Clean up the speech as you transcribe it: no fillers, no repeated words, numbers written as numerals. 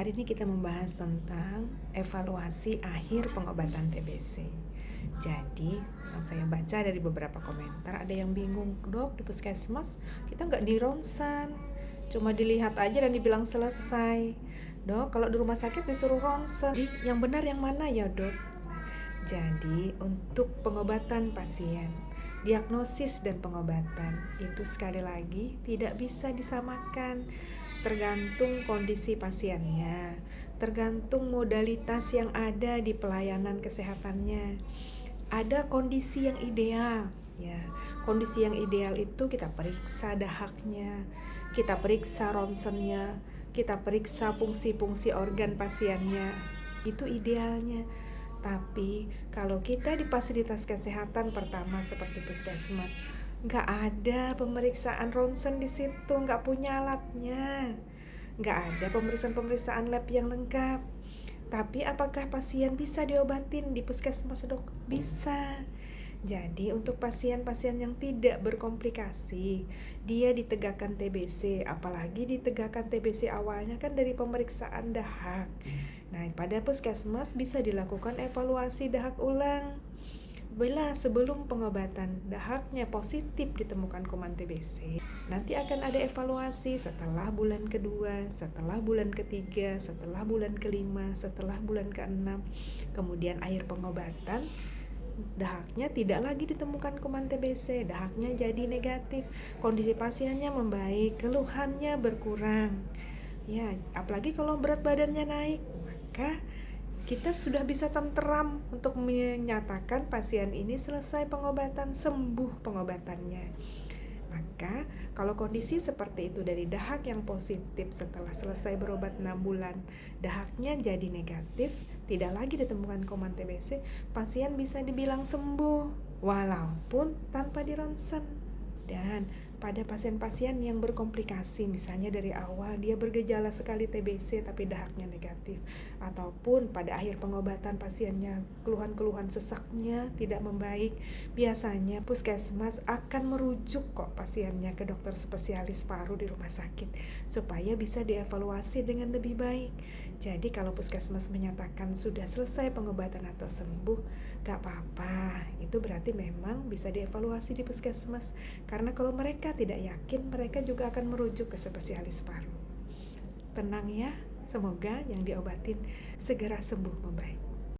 Hari ini kita membahas tentang evaluasi akhir pengobatan TBC. Jadi, yang saya baca dari beberapa komentar, ada yang bingung, dok, di puskesmas kita nggak di ronsen, cuma dilihat aja dan dibilang selesai. Dok, kalau di rumah sakit disuruh ronsen. Yang benar yang mana ya, dok? Jadi, untuk pengobatan pasien, diagnosis dan pengobatan itu sekali lagi tidak bisa disamakan, tergantung kondisi pasiennya, tergantung modalitas yang ada di pelayanan kesehatannya. Ada kondisi yang ideal, ya. Kondisi yang ideal itu kita periksa dahaknya, kita periksa ronsennya, kita periksa fungsi-fungsi organ pasiennya. Itu idealnya. Tapi kalau kita di fasilitas kesehatan pertama seperti puskesmas, nggak ada pemeriksaan ronsen di situ, nggak punya alatnya, nggak ada pemeriksaan lab yang lengkap. Tapi apakah pasien bisa diobatin di puskesmas, dok? Bisa. Jadi untuk pasien-pasien yang tidak berkomplikasi, dia ditegakkan TBC, apalagi ditegakkan TBC awalnya kan dari pemeriksaan dahak. Nah, pada puskesmas bisa dilakukan evaluasi dahak ulang. Bila sebelum pengobatan dahaknya positif ditemukan kuman TBC, nanti akan ada evaluasi setelah bulan kedua, setelah bulan ketiga, setelah bulan kelima, setelah bulan keenam. Kemudian akhir pengobatan, dahaknya tidak lagi ditemukan kuman TBC, dahaknya jadi negatif, kondisi pasiennya membaik, keluhannya berkurang. Ya, apalagi kalau berat badannya naik, maka kita sudah bisa tenteram untuk menyatakan pasien ini selesai pengobatan, sembuh pengobatannya. Maka kalau kondisi seperti itu dari dahak yang positif setelah selesai berobat 6 bulan, dahaknya jadi negatif, tidak lagi ditemukan kuman TBC, pasien bisa dibilang sembuh walaupun tanpa dironsen. Dan pada pasien-pasien yang berkomplikasi, misalnya dari awal dia bergejala sekali TBC tapi dahaknya negatif, ataupun pada akhir pengobatan pasiennya keluhan-keluhan sesaknya tidak membaik, biasanya puskesmas akan merujuk kok pasiennya ke dokter spesialis paru di rumah sakit supaya bisa dievaluasi dengan lebih baik. Jadi kalau puskesmas menyatakan sudah selesai pengobatan atau sembuh, gak apa-apa, itu berarti memang bisa dievaluasi di puskesmas. Karena kalau mereka tidak yakin, mereka juga akan merujuk ke spesialis paru. Tenang ya, semoga yang diobatin segera sembuh membaik.